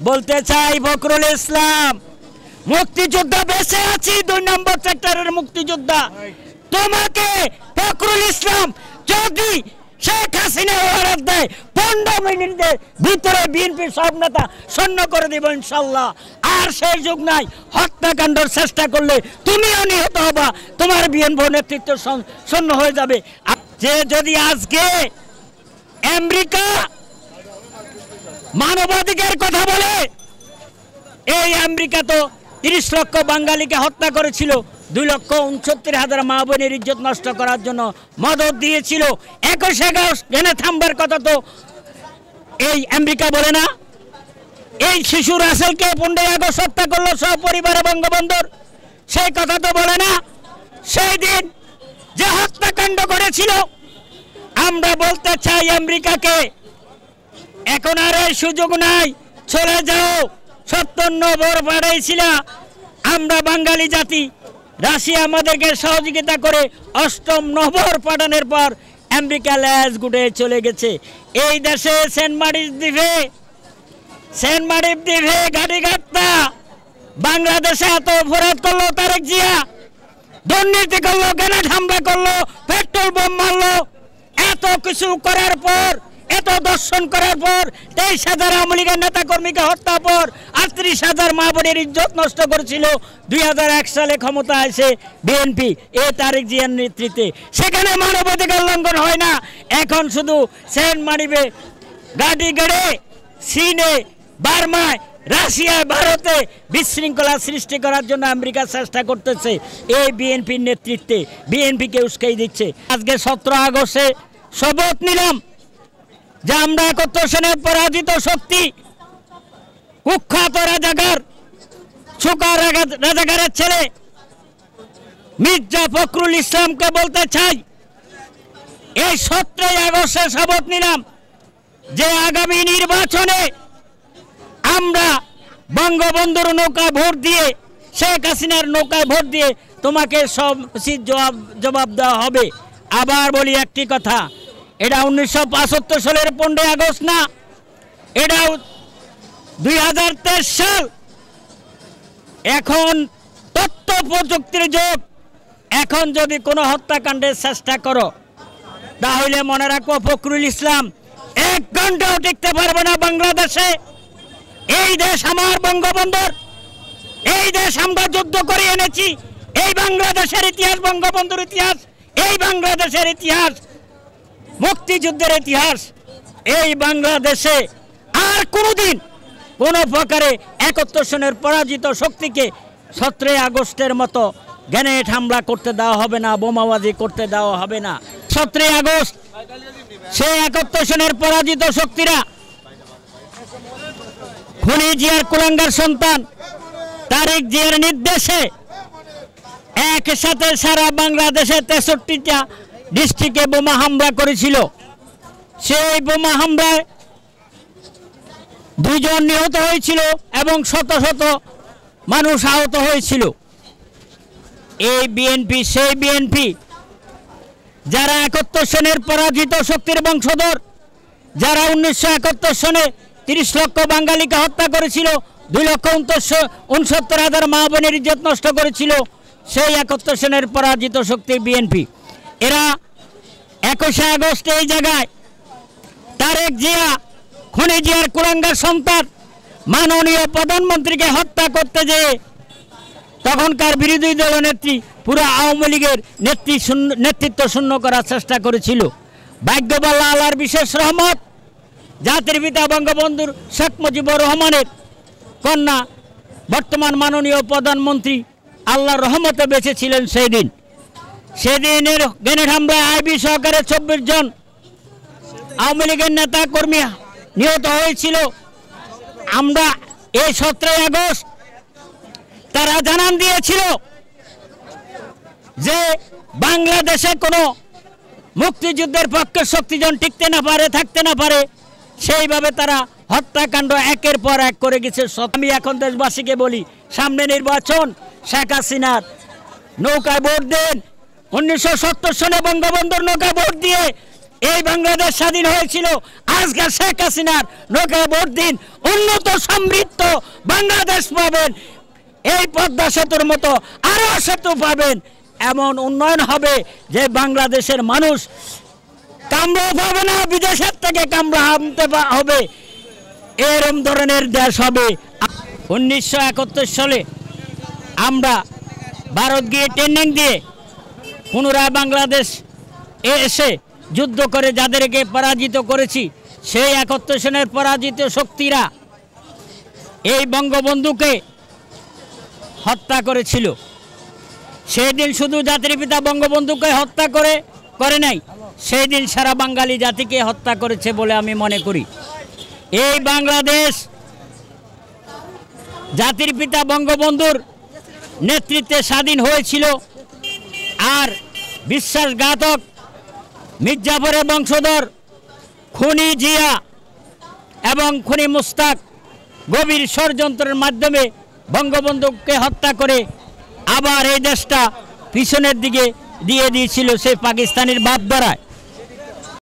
বলতে চাই ফখরুল ইসলাম মুক্তিযোদ্ধা বেঁচে আছি 2 নম্বর সেক্টরের মুক্তিযোদ্ধা তোমাকে ফখরুল ইসলাম যদি শেখ হাসিনা ওয়ারেন্ট দেয় 15 মিনিটের ভিতরে বিএনপির সব নেতা শূন্য করে দিব ইনশাআল্লাহ। আর সেই যুগ নাই, হত্যাকাণ্ডের চেষ্টা করলে তুমিও নিহত হবা, তোমার বিএনপি নেতৃত্ব শূন্য হয়ে যাবে। যে যদি আজকে আমেরিকা মানবাধিকার কথা বলে, এই আমেরিকা তো 30 লক্ষ বাঙালিকে হত্যা করেছিল, 2,69,000 মা বোনের ইজ্জত নষ্ট করার জন্য মদত দিয়েছিল। 21 আগস্ট জেনে থামবার কথা তো এই আমেরিকা বলে না। এই শিশু রাসেলকে 15 আগস্ট হত্যা করলো সপরিবারে বঙ্গবন্ধুর, সেই কথা তো বলে না। সেই দিন যে হত্যাকাণ্ড করেছিল, আমরা বলতে চাই আমেরিকাকে এখন আর এই সুযোগ নাই, চলে যাও। 57 পাঠাইছিল আমরা বাঙালি জাতি, রাশিয়া আমাদেরকে সহযোগিতা করে 8ম নহর পাঠানোর পর আমেরিকা ল্যাজ গুটে চলে গেছে। এই দেশে সেন্ট মার্টিন দ্বীপে ঘাটি ঘাটতা বাংলাদেশে এত অপরাধ করলো তারেক জিয়া, দুর্নীতি করলো, গ্রেনেড হামলা করলো, পেট্রোল বোম মারলো, এত কিছু করার পর, এত দর্শন করার পর 23,000 আওয়ামী লীগের নেতা কর্মীকে হত্যা পর 38,000 মা বোনের ইজ্জত নষ্ট করেছিল। 2001 সালে ক্ষমতা আসে বিএনপি তারেক জিয়ার নেতৃত্বে, সেখানে মানবাধিকার লঙ্ঘন হয় না। এখন শুধু সেন্ট মার্টিনে গাড়ি গেড়ে চীনে, বার্মায়, রাশিয়ায়, ভারতে বিশৃঙ্খলা সৃষ্টি করার জন্য আমেরিকা চেষ্টা করতেছে এই বিএনপির নেতৃত্বে, বিএনপিকে উস্কাই দিচ্ছে। আজকে 17 আগস্টে শপথ নিলাম যে আমরা 71 সনের পরাজিত শক্তি, কুখ্যাত রাজাকার, ছোকা রাজাকারের ছেলে মির্জা ফখরুল ইসলামকে বলতে চাই, এই 17 আগস্টে শপথ নিলাম যে আগামী নির্বাচনে আমরা বঙ্গবন্ধুর নৌকায় ভোট দিয়ে, শেখ হাসিনার নৌকায় ভোট দিয়ে তোমাকে সব উচিত জবাব দেওয়া হবে। আবার বলি একটি কথা, এটা 1975 সালের 15 আগস্ট না, এটা 2023 সাল। এখন তথ্য প্রযুক্তির যুগ, এখন যদি কোনো হত্যাকাণ্ডের চেষ্টা করো তাহলে মনে রাখো ফখরুল ইসলাম 1 ঘন্টাও টিকতে পারবে না বাংলাদেশে। এই দেশ আমার বঙ্গবন্ধুর, এই দেশ আমরা যুদ্ধ করে এনেছি। এই বাংলাদেশের ইতিহাস বঙ্গবন্ধুর ইতিহাস, এই বাংলাদেশের ইতিহাস মুক্তিযুদ্ধের ইতিহাস। এই বাংলাদেশে আর কোনোদিন কোনো প্রকারে 71 সনের পরাজিত শক্তিকে 17 আগস্টের মতো গ্রেনেড হামলা করতে দেওয়া হবে না, বোমাবাজি করতে দেওয়া হবে না। 17 আগস্ট সেই 71 সনের পরাজিত শক্তিরা খুনি জিয়ার কুলাঙ্গার সন্তান তারেক জিয়ার নির্দেশে একসাথে সারা বাংলাদেশে 63টা ডিস্ট্রিক্টে বোমা হামলা করেছিল। সেই বোমা হামলায় 2 জন নিহত হয়েছিল এবং শত শত মানুষ আহত হয়েছিল। এই বিএনপি সেই বিএনপি যারা 71 সনের পরাজিত শক্তির বংশধর, যারা 1971 সনে 30 লক্ষ বাঙালিকে হত্যা করেছিল, 2,69,000 মা বোনের ইজ্জত নষ্ট করেছিল, সেই 71 সনের পরাজিত শক্তি বিএনপি। এরা 21 আগস্ট এই জায়গায় তারেক জিয়া, খুনি জিয়ার কুলাঙ্গার সন্তান মাননীয় প্রধানমন্ত্রীকে হত্যা করতে যেয়ে তখনকার বিরোধী দলনেত্রী পুরো আওয়ামী লীগের নেতৃত্ব শূন্য করার চেষ্টা করেছিল। ভাগ্যবান আল্লাহর বিশেষ রহমত, জাতির পিতা বঙ্গবন্ধুর শেখ মুজিবুর রহমানের কন্যা বর্তমান মাননীয় প্রধানমন্ত্রী আল্লাহর রহমতে বেঁচে ছিলেন। সেদিনের গ্রেনেড হামলায় আইবি সহকারে 24 জন আওয়ামী লীগের নেতা কর্মী নিহত হয়েছিল। আমরা এই 17 আগস্ট তারা জানান দিয়েছিল যে বাংলাদেশে কোনো মুক্তিযুদ্ধের পক্ষে শক্তিজন টিকতে না পারে, থাকতে না পারে, সেইভাবে তারা হত্যাকাণ্ড একের পর এক করে গেছে। আমি এখন দেশবাসীকে বলি, সামনে নির্বাচন, শেখ হাসিনার নৌকায় ভোট দেন। 1970 সনে বঙ্গবন্ধুর নৌকায় ভোট দিয়ে এই বাংলাদেশ স্বাধীন হয়েছিল। আজকে শেখ হাসিনার নৌকা ভোট দিন, উন্নত সমৃদ্ধ বাংলাদেশ পাবেন। এই পদ্মা সেতুর মতো আরো সেতু পাবেন, এমন উন্নয়ন হবে যে বাংলাদেশের মানুষ কামড়া পাবে না, বিদেশের থেকে কামড়া আনতে হবে, এরম ধরনের দেশ হবে। 1971 সালে আমরা ভারত গিয়ে ট্রেনিং দিয়ে পুনরায় বাংলাদেশ এসে যুদ্ধ করে যাদেরকে পরাজিত করেছি, সেই 71 সনের পরাজিত শক্তিরা এই বঙ্গবন্ধুকে হত্যা করেছিল। সেই দিন শুধু জাতির পিতা বঙ্গবন্ধুকে হত্যা করে নাই, সেই দিন সারা বাঙালি জাতিকে হত্যা করেছে বলে আমি মনে করি। এই বাংলাদেশ জাতির পিতা বঙ্গবন্ধুর নেতৃত্বে স্বাধীন হয়েছিল, আর বিশ্বাসঘাতক মির্জাফরের বংশধর খুনি জিয়া এবং খুনি মুস্তাক গভীর ষড়যন্ত্রের মাধ্যমে বঙ্গবন্ধুকে হত্যা করে আবার এই দেশটা পিছনের দিকে দিয়ে দিয়েছিল সেই পাকিস্তানের বাপ দ্বারায়।